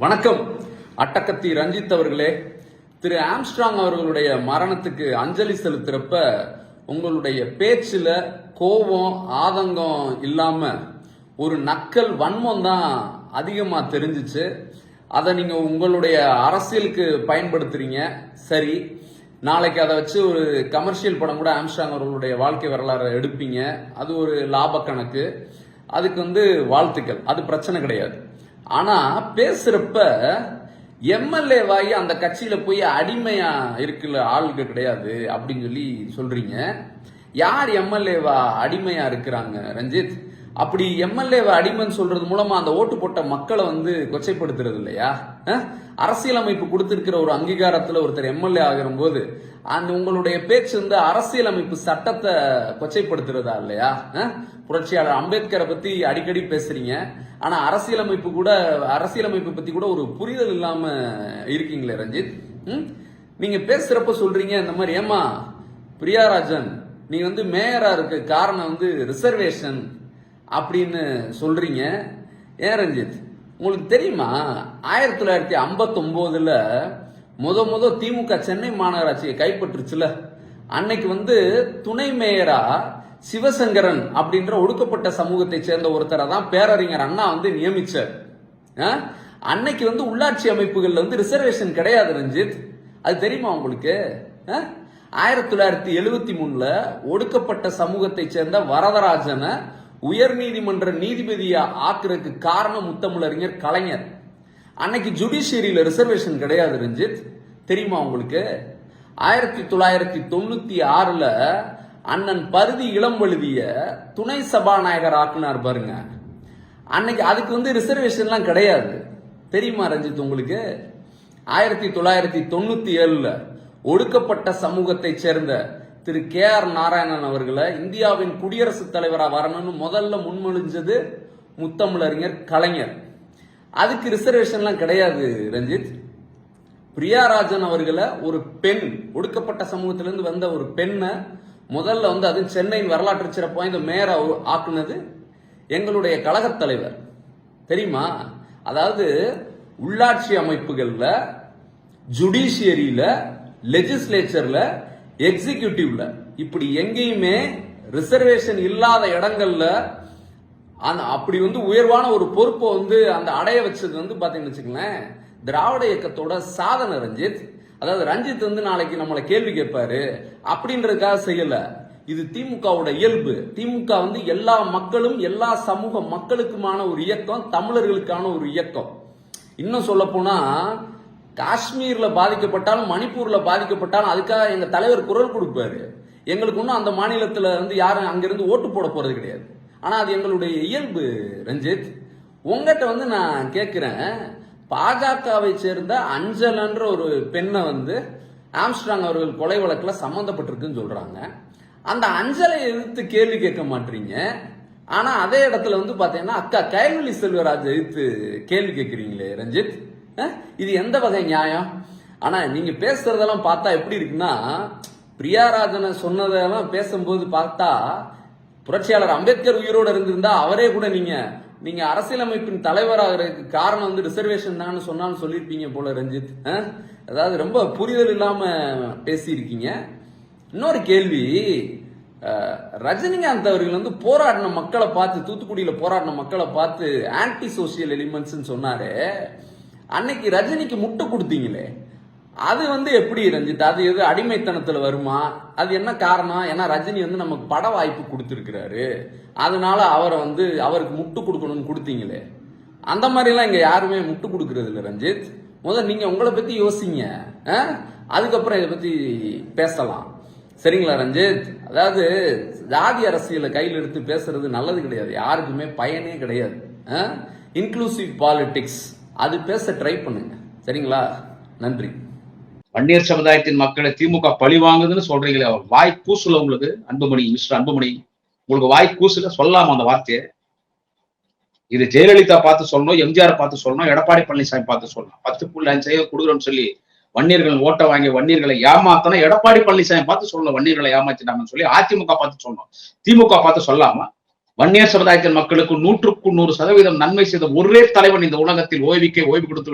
வணக்கம். அட்டக்கத்தி ரஞ்சித் அவர்களே, திரு ஆம்ஸ்ட்ராங் அவர்களுடைய மரணத்துக்கு அஞ்சலி செலுத்துறப்ப உங்களுடைய பேச்சுல கோபம் ஆதங்கம் இல்லாம ஒரு நக்கல் வன்மம் தான் அதிகமா தெரிஞ்சிச்சு. அதை நீங்க உங்களுடைய அரசியலுக்கு பயன்படுத்துறீங்க. சரி, நாளைக்கு அதை வச்சு ஒரு கமர்ஷியல் படம் கூட ஆம்ஸ்ட்ராங் அவர்களுடைய வாழ்க்கை வரலாறு எடுப்பீங்க. அது ஒரு லாப கணக்கு. அதுக்கு வாழ்த்துக்கள், அது பிரச்சனை கிடையாது. ஆனா பேசுறப்ப எம்எல்ஏ வாயி அந்த கட்சியில போய் அடிமையா இருக்குல்ல ஆளுங்க கிடையாது அப்படின்னு சொல்லி சொல்றீங்க. யார் எம்எல்ஏவா அடிமையா இருக்கிறாங்க ரஞ்சித்? அப்படி எம்எல்ஏவா அடிமைன்னு சொல்றது மூலமா அந்த ஓட்டு போட்ட மக்களை கொச்சைப்படுத்துறது இல்லையா? அரசியலமைப்பு கொடுத்திருக்கிற ஒரு அங்கீகாரத்துல ஒருத்தர் எம்எல்ஏ ஆகிற போது அந்த உங்களுடைய பேச்சு அரசியலமைப்பு சட்டத்தை கொச்சைப்படுத்துறதா இல்லையா? புரட்சியாளர் அம்பேத்கரை பத்தி அடிக்கடி பேசுறீங்க. ஆனா அரசியலமைப்பு பத்தி கூட ஒரு புரிதல் இல்லாம இருக்கீங்களே ரஞ்சித். நீங்க பேசுறப்ப சொல்றீங்க இந்த மாதிரி, ஏமா பிரியாராஜன் நீ மேயரா இருக்க காரணம் ரிசர்வேஷன் அப்படின்னு சொல்றீங்க. ஏன் ரஞ்சித், உங்களுக்கு தெரியுமா 1959 முத திமுக சென்னை மாநகராட்சியை கைப்பற்றுச்சுல, அன்னைக்கு துணை மேயரா சிவசங்கரன் அப்படின்ற ஒடுக்கப்பட்ட சமூகத்தை சேர்ந்த ஒருத்தரை தான் பேரறிஞர் அண்ணா நியமிச்சார். அன்னைக்கு உள்ளாட்சி அமைப்புகள்ல ரிசர்வேஷன் கிடையாது ரஞ்சித். அது தெரியுமா உங்களுக்கு? 1973 ஒடுக்கப்பட்ட சமூகத்தை சேர்ந்த வரதராஜனை உயர் நீதிமன்ற நீதிபதியா ஆக்குறதுக்கு காரணம் முத்தமிழறிஞர் கலைஞர். அன்னைக்கு ஜுடிஷியரியில ரிசர்வேஷன் கிடையாது ரஞ்சித். தெரியுமா உங்களுக்கு? 1996 அண்ணன் பருதி இளம்பழுதிய துணை சபாநாயகர் ஆக்குனார் பாருங்க. அன்னைக்கு அதுக்கு ரிசர்வேஷன்லாம் கிடையாது. தெரியுமா ரஞ்சித் உங்களுக்கு? 1997 ஒடுக்கப்பட்ட சமூகத்தை சேர்ந்த திரு KR நாராயணன் அவர்களை இந்தியாவின் குடியரசுத் தலைவராக வரணும்னு முதல்ல முன்மொழிஞ்சது முத்தமிழறிஞர் கலைஞர். அதுக்கு ரிசர்வேஷன்லாம் கிடையாது ரஞ்சித். பிரியாராஜன் அவர்களை ஒரு பெண், ஒடுக்கப்பட்ட சமூகத்திலிருந்து வந்த ஒரு பெண்ணை முதல்ல அது சென்னையின் வரலாற்று சிறப்பு வாய்ந்த மேயர் ஆக்குனது எங்களுடைய கழகத் தலைவர். தெரியுமா? அதாவது உள்ளாட்சி அமைப்புகள்ல, ஜுடிஷியரியில, லெஜிஸ்லேச்சர்ல, எக்ஸிகியூட்டிவ்ல இப்படி எங்கேயுமே ரிசர்வேஷன் இல்லாத இடங்கள்ல அப்படி உயர்வான ஒரு பொறுப்பை அந்த அடைய வச்சது பாத்தீங்கன்னு வச்சுக்கலேன், திராவிட இயக்கத்தோட சாதனை ரஞ்சித். அதாவது ரஞ்சித் நாளைக்கு நம்மளை கேள்வி கேட்பாரு அப்படின்றதுக்காக செய்யல. இது திமுகவோட இயல்பு. திமுக எல்லா மக்களும், எல்லா சமூக மக்களுக்குமான ஒரு இயக்கம், தமிழர்களுக்கான ஒரு இயக்கம். இன்னும் சொல்ல போனா காஷ்மீர்ல பாதிக்கப்பட்டாலும், மணிப்பூர்ல பாதிக்கப்பட்டாலும் அதுக்காக எங்க தலைவர் குரல் கொடுப்பாரு. எங்களுக்கு ஒன்றும் அந்த மாநிலத்துல யாரும் அங்கிருந்து ஓட்டு போட போறது கிடையாது. ஆனா அது எங்களுடைய இயல்பு ரஞ்சித். உங்ககிட்ட நான் கேட்கிறேன், பாஜகவை சேர்ந்த அஞ்சலன்ற ஒரு பெண்ணை ஆம்ஸ்ட்ராங் அவர்கள் கொலை வழக்குல சம்பந்தப்பட்டிருக்குன்னு சொல்றாங்க. அந்த அஞ்சலை எதிர்த்து கேள்வி கேட்க மாட்டீங்க. ஆனா அதே இடத்துல பாத்தீங்கன்னா அக்கா கைல்வெளி செல்வராஜ் எதிர்த்து கேள்வி கேட்கிறீங்களே ரஞ்சித். இது எந்த வகை நியாயம்? ஆனா நீங்க பேசுறதெல்லாம் பார்த்தா எப்படி இருக்குன்னா, பிரியாராஜனை சொன்னதெல்லாம் பேசும்போது பார்த்தா புரட்சியாளர் அம்பேத்கர் உயிரோடு இருந்திருந்தா அவரே கூட நீங்க அரசியலமைப்பின் தலைவராகிறதுக்கு காரணம் ரிசர்வேஷன் தான் சொன்னாலும் சொல்லியிருப்பீங்க போல ரஞ்சித். அதாவது ரொம்ப புரிதல் இல்லாம பேசியிருக்கீங்க. இன்னொரு கேள்வி, ரஜினிகாந்த் அவர்கள் போராடின மக்களை பார்த்து, தூத்துக்குடியில போராடின மக்களை பார்த்து ஆன்டி சோசியல் எலிமெண்ட்ஸ் சொன்னாரு. அன்னைக்கு ரஜினிக்கு முட்டை கொடுத்தீங்களே, அது எப்படி ரஞ்சித்? அது எது அடிமைத்தனத்துல வருமா? அது என்ன காரணம்? ஏன்னா ரஜினி நமக்கு பட வாய்ப்பு கொடுத்திருக்கிறாரு, அதனால அவரை அவருக்கு முட்டு கொடுக்கணும்னு கொடுத்தீங்களே. அந்த மாதிரி எல்லாம் இங்க யாருமே முட்டு கொடுக்கறது இல்லை ரஞ்சித். முதல்ல நீங்க உங்களை பத்தி யோசிங்க, அதுக்கப்புறம் இதை பத்தி பேசலாம். சரிங்களா ரஞ்சித்? அதாவது ஜாதி அரசியலை கையில் எடுத்து பேசுறது நல்லது கிடையாது, யாருக்குமே பயனே கிடையாது. இன்க்ளூசிவ் பாலிடிக்ஸ் அது பேச ட்ரை பண்ணுங்க. சரிங்களா? நன்றி. வன்னியர் சமுதாயத்தின் மக்களை திமுக பழி வாங்குதுன்னு சொல்றீங்களே, வாய் கூசுல உங்களுக்கு? அன்புமணி, மிஸ்டர் அன்புமணி, உங்களுக்கு வாய் கூசுல சொல்லாம அந்த வார்த்தையை? இது ஜெயலலிதா பார்த்து சொல்லணும், எம்ஜிஆர் பார்த்து சொல்லணும், எடப்பாடி பழனிசாமி பார்த்து சொல்லணும். 10.5 கொடுக்குறோம்னு சொல்லி வன்னியர்கள் ஓட்ட வாங்கி வன்னியர்களை ஏமாத்தணும் எடப்பாடி பழனிசாமி பார்த்து சொல்லணும். வன்னியர்களை ஏமாத்திட்டாங்கன்னு சொல்லி அதிமுக பார்த்து சொல்லணும். திமுக பார்த்து சொல்லாம வன்னியர் சமுதாயத்தின் மக்களுக்கு 100% நன்மை செய்த ஒரே தலைவன் இந்த உலகத்தில் ஓய்வு கொடுத்து